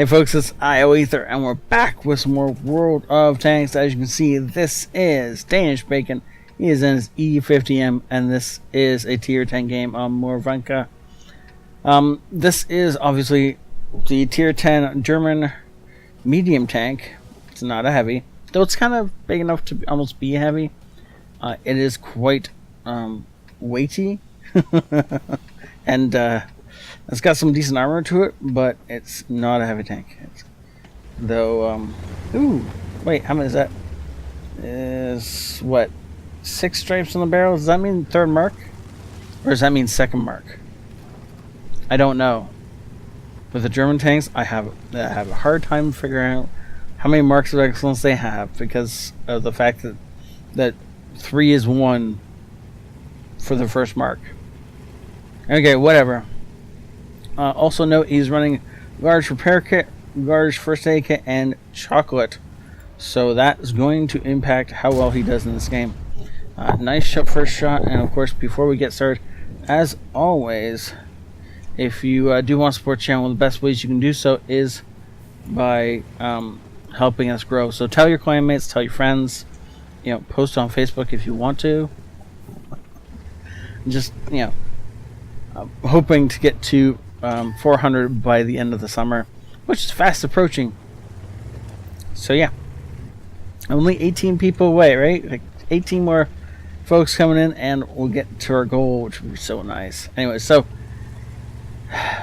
Hey folks, it's ioEther, and we're back with some more World of Tanks. As you can see, this is Danish Bacon. He is in his E50M, and this is a tier 10 game on Morvanka. This is obviously the tier 10 German medium tank. It's not a heavy, though it's kind of big enough to almost be heavy. It is quite weighty, and it's got some decent armor to it, but it's not a heavy tank. Ooh, wait, how many is that? Is what, 6 stripes on the barrel? Does that mean third mark, or does that mean second mark? I don't know. With the German tanks, I have a hard time figuring out how many marks of excellence they have, because of the fact that 3 is 1 for the first mark. Okay, whatever. Also note he's running large repair kit, large first aid kit, and chocolate. So that is going to impact how well he does in this game. Nice first shot, and of course, before we get started, as always, if you do want to support the channel, the best ways you can do so is by helping us grow. So tell your clanmates, tell your friends, post on Facebook if you want to. Just, I'm hoping to get to 400 by the end of the summer, which is fast approaching. So yeah, only 18 people away, right? Like 18 more folks coming in, and we'll get to our goal, which would be so nice. Anyway, so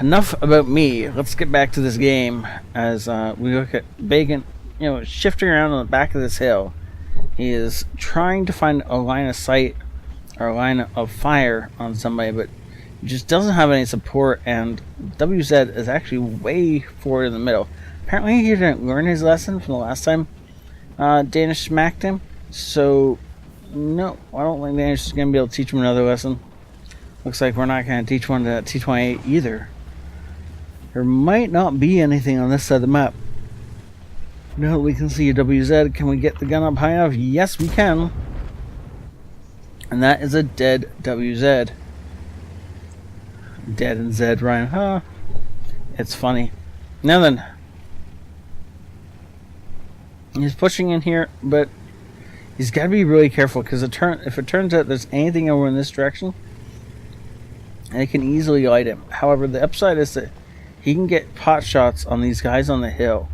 enough about me. Let's get back to this game as we look at Bacon, shifting around on the back of this hill. He is trying to find a line of sight or a line of fire on somebody, but just doesn't have any support, and WZ is actually way forward in the middle. Apparently he didn't learn his lesson from the last time Danish smacked him, so no, I don't think Danish is going to be able to teach him another lesson. Looks like we're not going to teach one to T28 either. There might not be anything on this side of the map. No, we can see a WZ. Can we get the gun up high enough? Yes, we can. And that is a dead WZ. Dead and Zed, Ryan. Huh? It's funny. Now then, he's pushing in here, but he's got to be really careful, because if it turns out there's anything over in this direction, and it can easily light him. However, the upside is that he can get pot shots on these guys on the hill.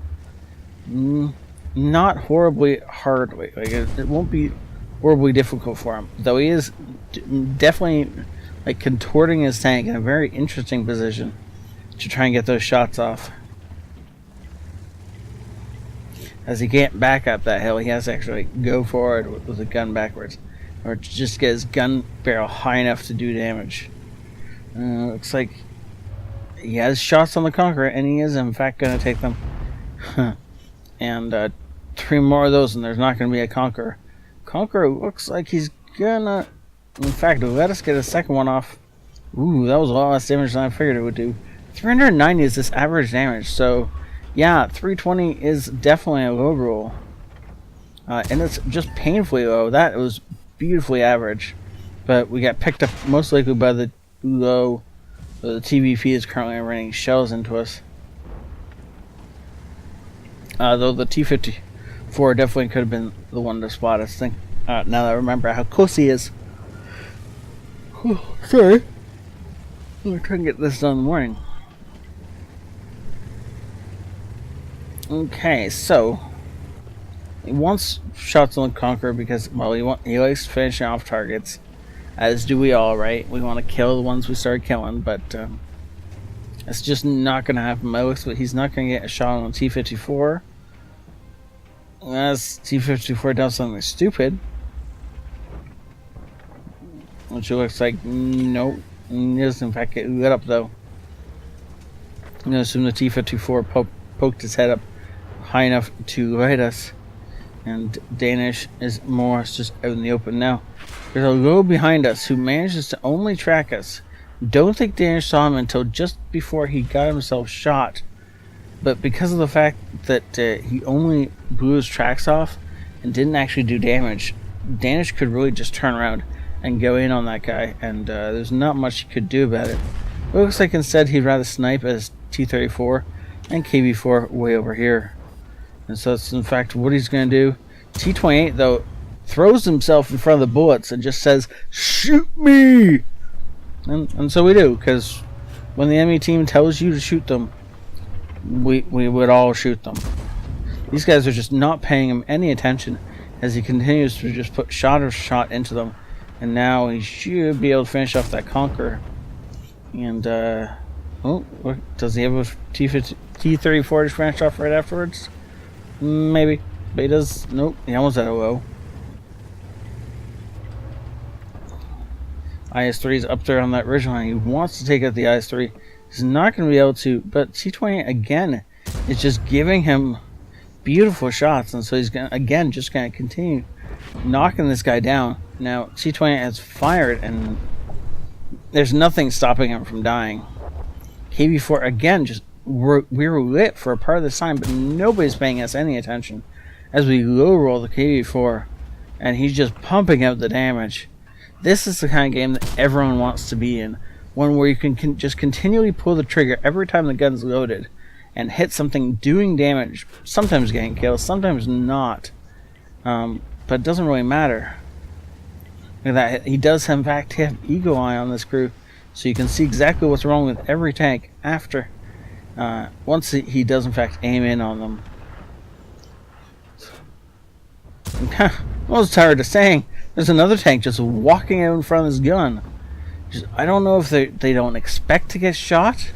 Not horribly hard. Like it won't be horribly difficult for him, though he is definitely like contorting his tank in a very interesting position to try and get those shots off. As he can't back up that hill, he has to actually go forward with the gun backwards, or just get his gun barrel high enough to do damage. Looks like he has shots on the Conqueror, and he is in fact going to take them. And 3 more of those, and there's not going to be a Conqueror. Conqueror looks like he's gonna, in fact, let us get a second one off. Ooh, that was a lot less damage than I figured it would do. 390 is this average damage, so yeah, 320 is definitely a low roll. And it's just painfully low. That was beautifully average. But we got picked up most likely by the low. The TV feed is currently raining shells into us. Though the T-54 definitely could have been the one to spot us. Now that I remember how close he is. Sorry. We're trying to get this done in the morning. Okay, so he wants shots on the Conqueror because, well, he likes finishing off targets, as do we all, right? We want to kill the ones we started killing, but it's just not going to happen. It looks like he's not going to get a shot on the T-54. Unless T-54 does something stupid. Which it looks like, nope. He doesn't in fact get lit up, though. I'm going to assume the T-54 poked his head up high enough to light us. And Danish is more or less just out in the open now. There's a low behind us who manages to only track us. Don't think Danish saw him until just before he got himself shot. But because of the fact that he only blew his tracks off and didn't actually do damage, Danish could really just turn around and go in on that guy, and there's not much he could do about it. It looks like instead he'd rather snipe as T-34 and KV4 way over here. And so that's in fact what he's going to do. T28 though throws himself in front of the bullets and just says, "Shoot me!" And so we do, because when the enemy team tells you to shoot them, we would all shoot them. These guys are just not paying him any attention as he continues to just put shot after shot into them. And now he should be able to finish off that Conqueror. And, oh, does he have a T-34 to finish off right afterwards? Maybe. But he does. Nope, he almost had a low. IS-3 is up there on that ridgeline. He wants to take out the IS-3. He's not going to be able to, but T-28 again is just giving him beautiful shots, and so he's going to, again, just going to continue knocking this guy down. Now, T-28 has fired, and there's nothing stopping him from dying. KV-4 again, just we were lit for a part of this time, but nobody's paying us any attention as we low roll the KV-4, and he's just pumping out the damage. This is the kind of game that everyone wants to be in. One where you can just continually pull the trigger every time the gun's loaded and hit something doing damage, sometimes getting kills, sometimes not. But it doesn't really matter. Look at that. He does in fact have Eagle Eye on this crew, so you can see exactly what's wrong with every tank after. Once he does in fact aim in on them. I'm almost tired of saying there's another tank just walking out in front of his gun. I don't know if they don't expect to get shot,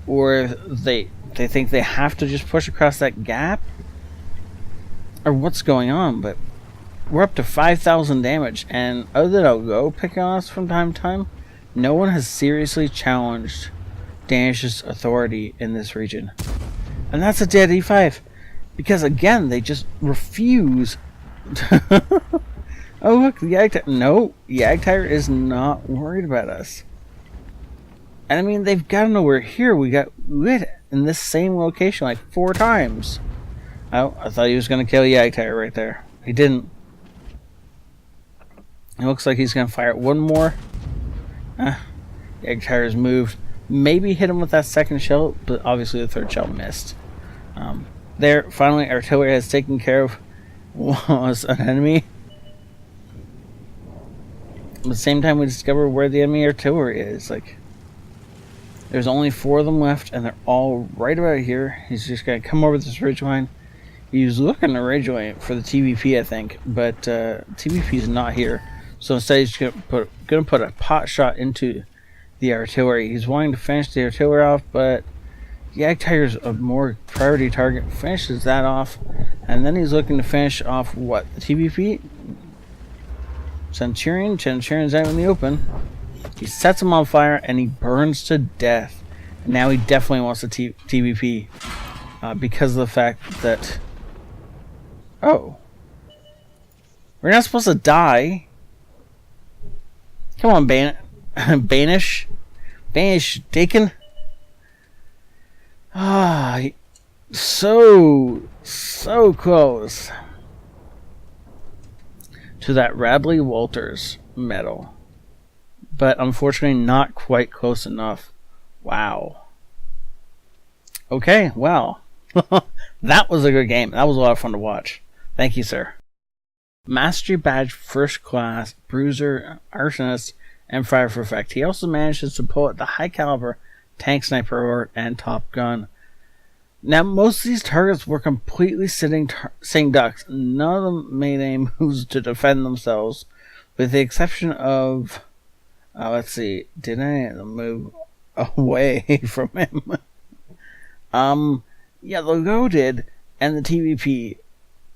or they think they have to just push across that gap, or what's going on. But we're up to 5,000 damage, and other than I'll picking on us from time to time, no one has seriously challenged Danish's authority in this region. And that's a dead E5, because again they just refuse to oh look, the ioEther. No, the ioEther is not worried about us. And I mean, they've got to know we're here. We got lit in this same location like 4 times. Oh, I thought he was going to kill the ioEther right there. He didn't. It looks like he's going to fire one more. The ioEther has moved. Maybe hit him with that second shell, but obviously the third shell missed. There, finally, artillery has taken care of was an enemy. At the same time, we discover where the enemy artillery is. Like, there's only 4 of them left, and they're all right about here. He's just gonna come over this ridgeline. He's looking to ridgeline for the TVP, I think, but TVP is not here. So instead, he's gonna put a pot shot into the artillery. He's wanting to finish the artillery off, but the ioEther's a more priority target. Finishes that off, and then he's looking to finish off what, the TVP. Centurion's out in the open. He sets him on fire and he burns to death. And now he definitely wants the TVP because of the fact that, oh, we're not supposed to die. Come on, Banish Dakin. So close to that Radley Walters medal, but unfortunately not quite close enough. Wow. Okay, well, that was a good game. That was a lot of fun to watch. Thank you, sir. Mastery Badge First Class, Bruiser, Arsonist, and Fire for Effect. He also manages to pull out the High Caliber, Tank Sniper Award, and Top Gun. Now, most of these targets were completely sitting ducks. None of them made any moves to defend themselves, with the exception of, let's see, did any of them move away from him? Yeah, the Go did, and the TVP,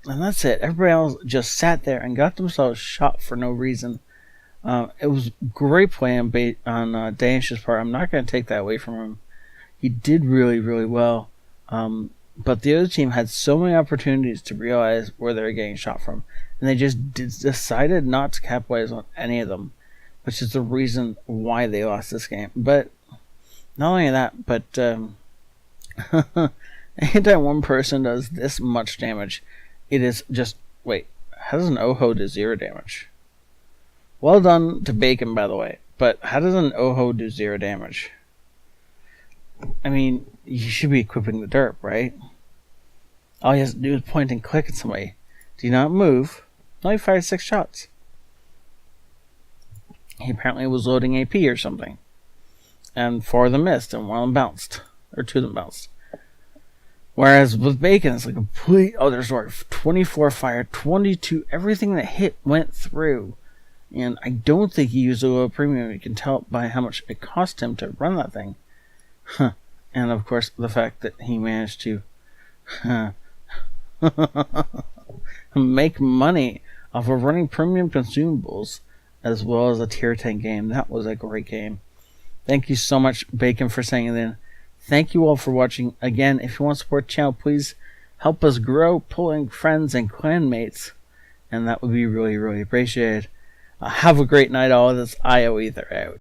and that's it. Everybody else just sat there and got themselves shot for no reason. It was great play on Danish's part. I'm not going to take that away from him. He did really, really well. But the other team had so many opportunities to realize where they were getting shot from, and they just decided not to capitalize on any of them, which is the reason why they lost this game. But not only that, but anytime one person does this much damage, it is just, wait, how does an OHO do 0 damage? Well done to Bacon, by the way, but how does an OHO do 0 damage? I mean, you should be equipping the derp, right? All he has to do is point and click at somebody. Do not move. No, he fired 6 shots. He apparently was loading AP or something. And 4 of them missed, and 1 of them bounced. Or 2 of them bounced. Whereas with Bacon, it's like a complete other story. 24 fire, 22, everything that hit went through. And I don't think he used a low premium. You can tell by how much it cost him to run that thing. And of course, the fact that he managed to make money off of running premium consumables as well as a tier 10 game. That was a great game. Thank you so much, Bacon, for sending it in. Thank you all for watching. Again, if you want to support the channel, please help us grow, pulling friends and clanmates, and that would be really, really appreciated. Have a great night, all. This ioEther out.